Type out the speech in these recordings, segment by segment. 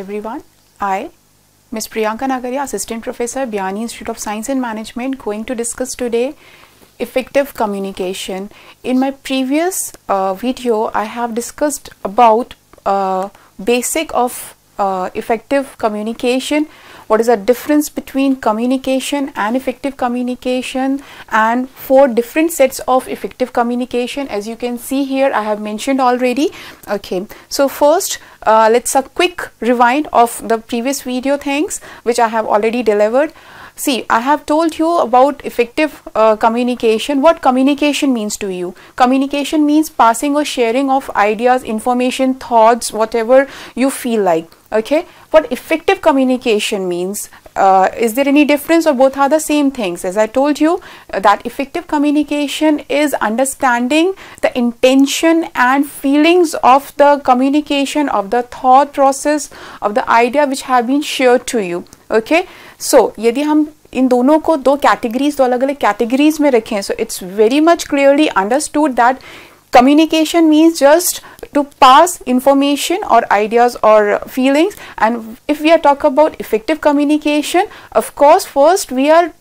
everyone. I, Ms. Priyanka Nagaria, Assistant Professor, Biyani Institute of Science and Management, going to discuss today effective communication. In my previous video, I have discussed about basic of effective communication. What is the difference between communication and effective communication, and 4 different sets of effective communication. As you can see here, I have mentioned already. Okay, so first let's a quick rewind of the previous video things which I have already delivered. See, I have told you about effective communication. What communication means to you? Communication means passing or sharing of ideas, information, thoughts, whatever you feel like. Okay, what effective communication means? Is there any difference, or both are the same things? As I told you, that effective communication is understanding the intention and feelings of the communication, of the thought process, of the idea which have been shared to you. Okay, so यदि हम इन दोनों को दो categories, दो अलग अलग categories में रखें, so it's very much clearly understood that communication means just to pass information or ideas or feelings. And if we are talking about effective communication, of course first we are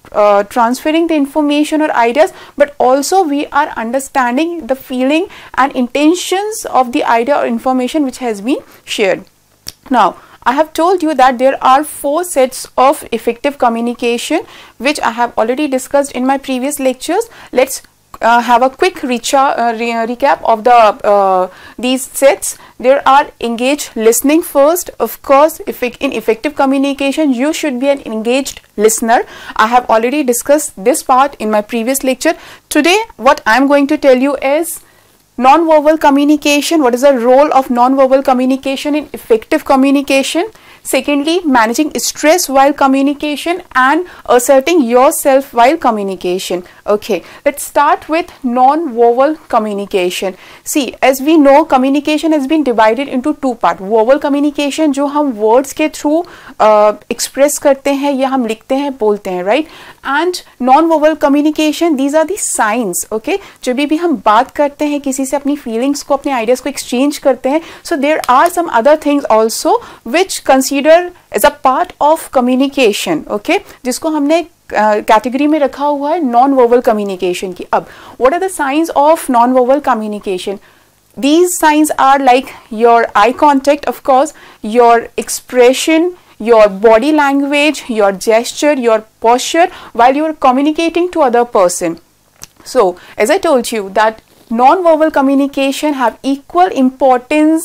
transferring the information or ideas, but also we are understanding the feeling and intentions of the idea or information which has been shared. Now I have told you that there are 4 sets of effective communication which I have already discussed in my previous lectures. Let's have a quick recap of the these sets. There are engaged listening first. Of course, in effective communication you should be an engaged listener. I have already discussed this part in my previous lecture. Today what I am going to tell you is non-verbal communication. What is the role of non-verbal communication in effective communication? Secondly, managing stress while communication and asserting yourself while communication. Okay, let's start with non-verbal communication. See, as we know, communication has been divided into 2 parts. Verbal communication जो हम words के through express करते हैं या हम लिखते हैं, बोलते हैं, right? And non-verbal communication, these are the signs. Okay, जब भी हम बात करते हैं किसी से, अपनी feelings को, अपने ideas को exchange करते हैं, so there are some other things also which consider as a part of communication. Okay, जिसको हमने कैटेगरी में रखा हुआ है नॉन वर्बल कम्युनिकेशन की. अब what are the science of non verbal communication? These signs are like your eye contact, of course, your expression, your body language, your gesture, your posture while you are communicating to other person. So as I told you that non-verbal communication have equal importance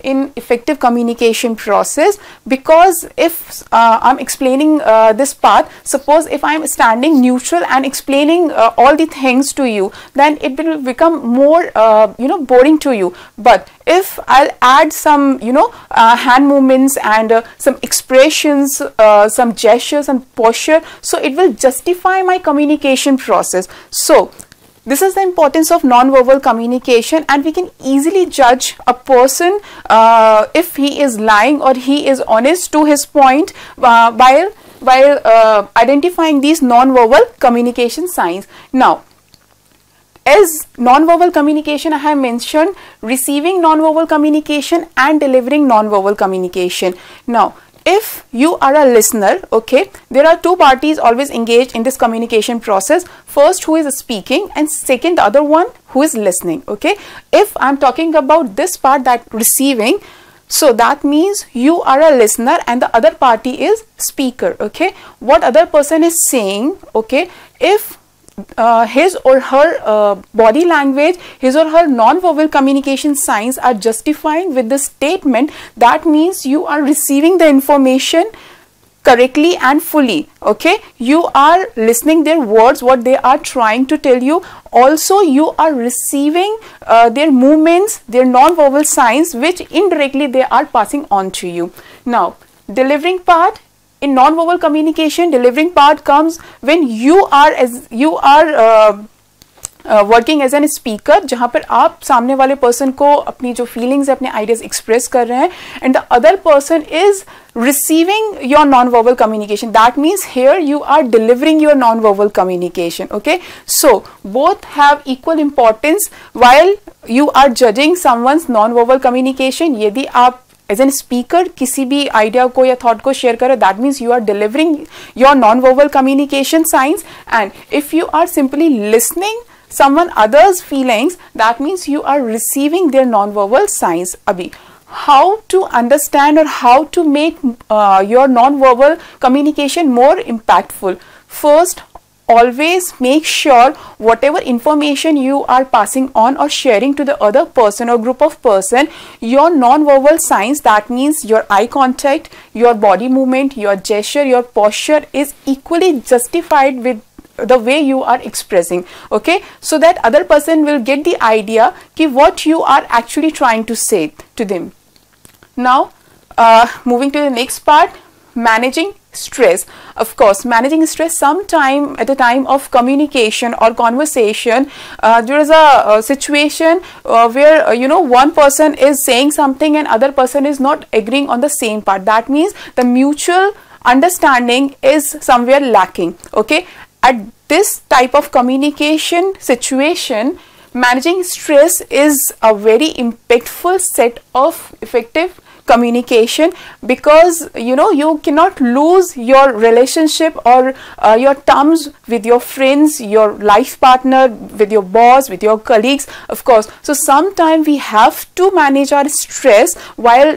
in effective communication process, because if I'm explaining this part, suppose if I'm standing neutral and explaining all the things to you, then it will become more boring to you. But if I'll add some hand movements and some expressions, some gestures and posture, so it will justify my communication process. So this is the importance of non-verbal communication, and we can easily judge a person if he is lying or he is honest to his point while identifying these non-verbal communication signs. Now, as non-verbal communication, I have mentioned receiving non-verbal communication and delivering non-verbal communication. Now, if you are a listener, okay, there are 2 parties always engaged in this communication process. First, who is speaking, and second, the other one who is listening. Okay, if I'm talking about this part, that receiving, so that means you are a listener and the other party is speaker. Okay, what other person is saying, okay, if his or her body language, his or her non-verbal communication signs are justifying with the statement, that means you are receiving the information correctly and fully. Okay, you are listening their words, what they are trying to tell you. Also you are receiving their movements, their non-verbal signs which indirectly they are passing on to you. Now, delivering part. In non-verbal communication, delivering part comes when you are working as an speaker, जहाँ पर आप सामने वाले person को अपनी जो feelings है, अपने ideas express कर रहे हैं, and the other person is receiving your non-verbal communication. That means here you are delivering your non-verbal communication. Okay, so both have equal importance while you are judging someone's non-verbal communication. यदि आप as an speaker किसी भी idea को या thought को share करो, that means you are delivering your non verbal communication science. And if you are simply listening someone other's feelings, that means you are receiving their non-verbal signs. Abhi, how to understand or how to make your non-verbal communication more impactful? First, always make sure whatever information you are passing on or sharing to the other person or group of person, your non-verbal signs, that means your eye contact, your body movement, your gesture, your posture is equally justified with the way you are expressing, okay, so that other person will get the idea ki what you are actually trying to say to them. Now moving to the next part, managing stress. Of course, managing stress, sometime at the time of communication or conversation, there is a situation where one person is saying something and other person is not agreeing on the same part. That means the mutual understanding is somewhere lacking, okay. At this type of communication situation, managing stress is a very impactful set of effective communication, because you cannot lose your relationship or your terms with your friends, your life partner, with your boss, with your colleagues, of course. So sometimes we have to manage our stress while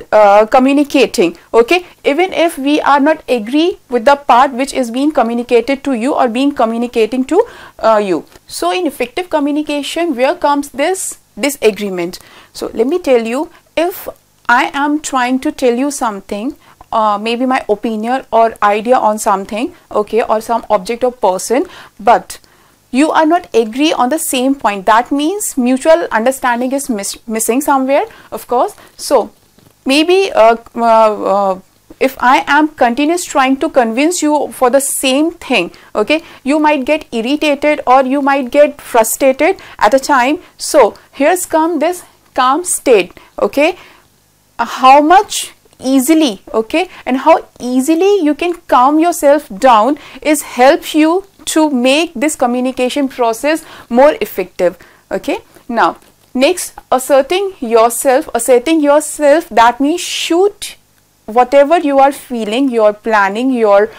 communicating, okay, even if we are not agree with the part which is being communicated to you or being communicating to you. So in effective communication, where comes this disagreement? So let me tell you, if I am trying to tell you something, maybe my opinion or idea on something, okay, or some object or person, but you are not agree on the same point, that means mutual understanding is missing somewhere, of course. So maybe if I am continuously trying to convince you for the same thing, okay, you might get irritated or you might get frustrated at a time. So here's come this calm state, okay. How much easily, okay, and how easily you can calm yourself down is help you to make this communication process more effective, okay. Now next, asserting yourself, that means shoot whatever you are feeling, you are planning, you are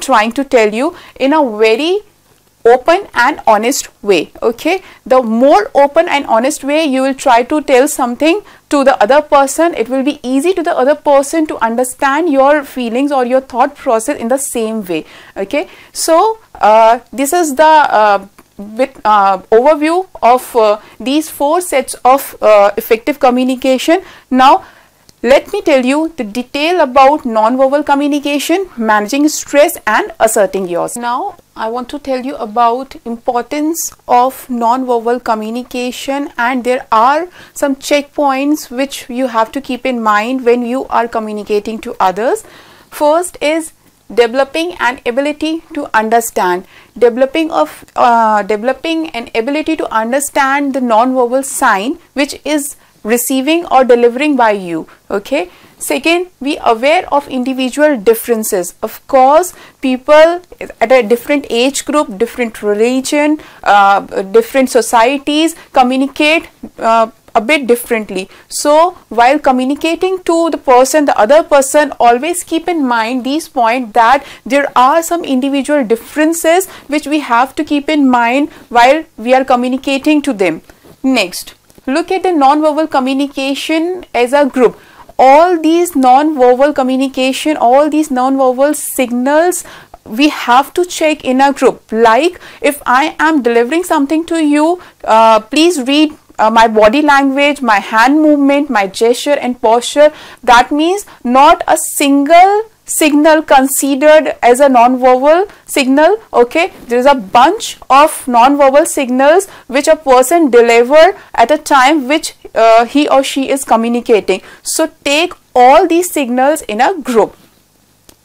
trying to tell you in a very open and honest way, okay. The more open and honest way you will try to tell something to the other person, it will be easy to the other person to understand your feelings or your thought process in the same way, okay. So this is the overview of these 4 sets of effective communication. Now let me tell you the detail about non-verbal communication, managing stress and asserting yours. Now I want to tell you about importance of non-verbal communication, and there are some checkpoints which you have to keep in mind when you are communicating to others. First is developing an ability to understand, developing an ability to understand the non-verbal sign which is receiving or delivering by you, okay. Second, be aware of individual differences. Of course, people at a different age group, different religion, different societies communicate a bit differently. So while communicating to the other person, always keep in mind these points, that there are some individual differences which we have to keep in mind while we are communicating to them. Next, look at the non-verbal communication as a group. All these non-verbal communication, all these non-verbal signals we have to check in a group. Like if I am delivering something to you, please read my body language, my hand movement, my gesture and posture. That means not a single signal considered as a non-verbal signal, okay. There is a bunch of non-verbal signals which a person deliver at a time which he or she is communicating. So take all these signals in a group.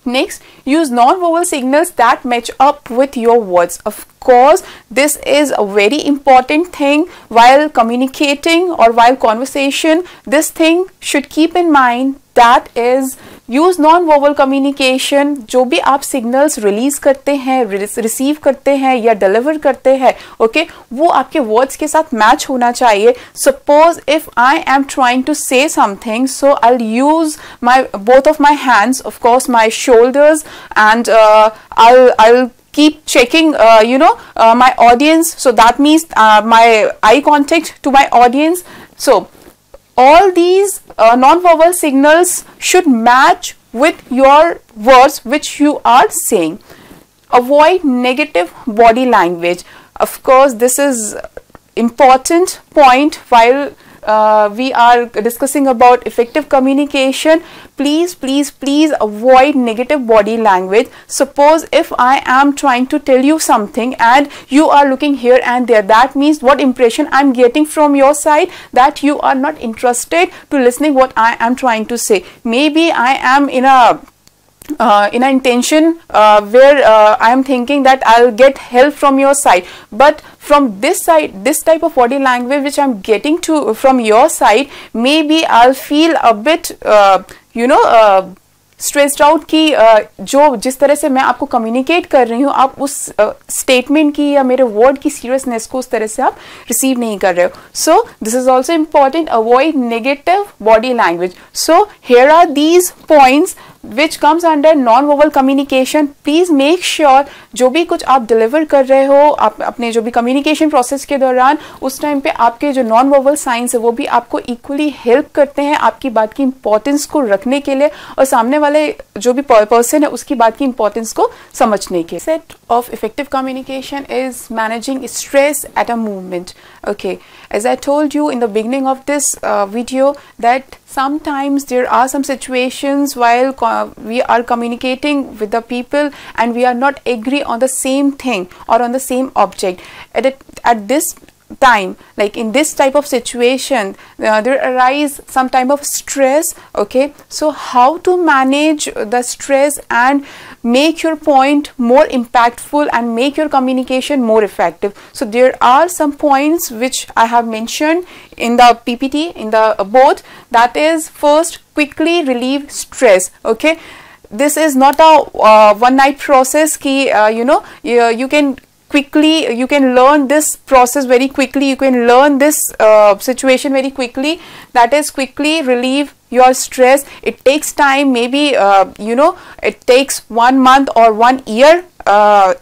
Next, use non-verbal signals that match up with your words. Of course, this is a very important thing while communicating or while conversation. This thing should keep in mind, that is use non verbal communication, जो भी आप signals release करते हैं, receive करते हैं या deliver करते हैं, ओके, वो आपके वर्ड्स के साथ मैच होना चाहिए. Suppose if I am trying to say something, so I will use my both of my hands, of course my shoulders, and I will keep checking my audience, so that means my eye contact to my audience. So all these non-verbal signals should match with your words which you are saying. Avoid negative body language. Of course, this is important point while we are discussing about effective communication. Please avoid negative body language. Suppose if I am trying to tell you something and you are looking here and there, that means what impression I am getting from your side, that you are not interested to listening what I am trying to say. Maybe I am in an intention where I am thinking that I'll get help from your side, but from this side, this type of body language which I'm getting to from your side, maybe I'll feel a bit stressed out की जो जिस तरह से मैं आपको communicate कर रही हूँ, आप उस स्टेटमेंट की या मेरे वर्ड की सीरियसनेस को उस तरह से आप रिसीव नहीं कर रहे हो. So this is also important. Avoid negative body language. So here are these points which comes under non-verbal communication. Please make sure जो भी कुछ आप डिलीवर कर रहे हो, आप अपने जो भी कम्युनिकेशन प्रोसेस के दौरान, उस टाइम पे आपके जो नॉन वर्बल साइंस है वो भी आपको इक्वली हेल्प करते हैं आपकी बात की इंपॉर्टेंस को रखने के लिए और सामने वाले जो भी पर्सन है उसकी बात की इंपॉर्टेंस को समझने के. Set of effective communication is managing stress at a movement. Okay, as I told you in the beginning of this video that sometimes there are some situations while we are communicating with the people and we are not agree on the same thing or on the same object. At this time, like in this type of situation, there arise some type of stress. Okay, so how to manage the stress and make your point more impactful and make your communication more effective. So there are some points which I have mentioned in the PPT, in the board. That is, first, quickly relieve stress. Okay, this is not a one night process ki you can quickly, you can learn this process very quickly, you can learn this situation very quickly. That is, quickly relieve your stress. It takes time, maybe it takes 1 month or 1 year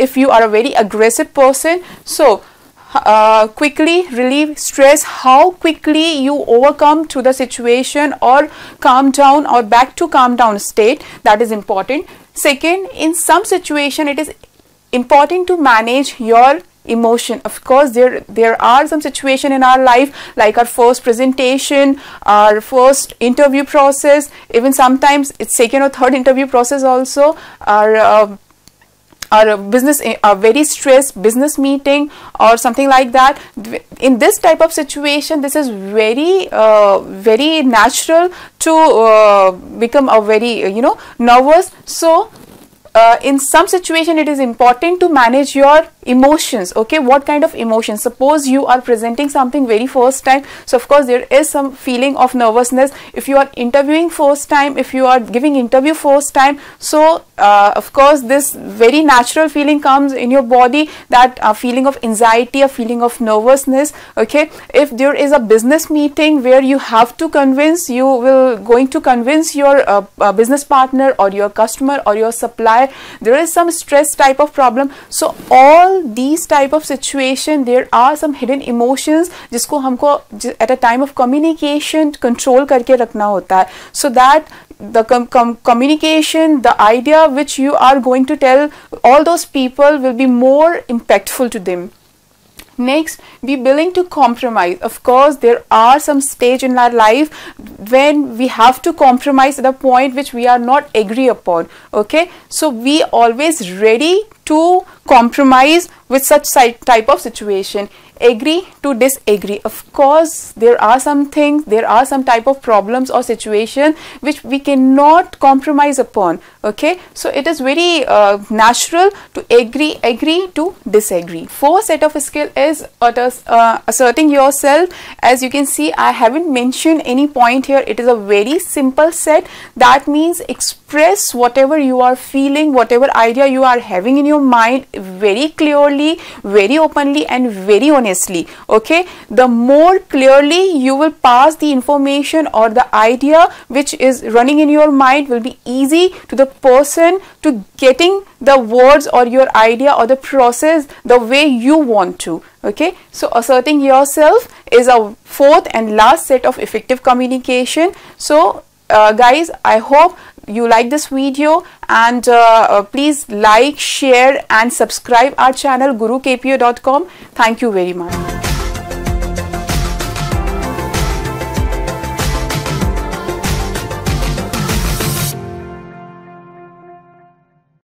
if you are a very aggressive person. So quickly relieve stress. How quickly you overcome to the situation or calm down or back to calm down state, that is important. Second, in some situation it is important to manage your emotion. Of course, there are some situation in our life, like our first presentation, our first interview process, even sometimes it's second or third interview process also, our business, a very stressed business meeting or something like that. In this type of situation, this is very natural to become a very nervous. So in some situation it is important to manage your emotions. Okay, what kind of emotions? Suppose you are presenting something very first time, so of course there is some feeling of nervousness. If you are interviewing first time, if you are giving interview first time, so of course this very natural feeling comes in your body, that feeling of anxiety, a feeling of nervousness. Okay, if there is a business meeting where you have to convince, you will going to convince your business partner or your customer or your supplier, there is some stress type of problem. So all these type of situation, there are some hidden emotions जिसको हमको at a time of communication control करके रखना होता है, so that the communication, the idea which you are going to tell all those people will be more impactful to them. Next, be willing to compromise. Of course, there are some stage in our life when we have to compromise at a point which we are not agree upon. Okay, so we always ready to compromise with such type of situation. Agree to disagree. Of course, there are some things, there are some type of problems or situation which we cannot compromise upon. Okay, so it is very natural to agree to disagree. Fourth set of skill is asserting yourself. As you can see, I haven't mentioned any point here. It is a very simple set. That means express whatever you are feeling, whatever idea you are having in your mind very clearly, very openly, and very honestly. Okay, the more clearly you will pass the information or the idea which is running in your mind, will be easy to the person to getting the words or your idea or the process the way you want to. Okay, so asserting yourself is a fourth and last set of effective communication. So guys, I hope you like this video, and please like, share and subscribe our channel gurukpo.com. Thank you very much.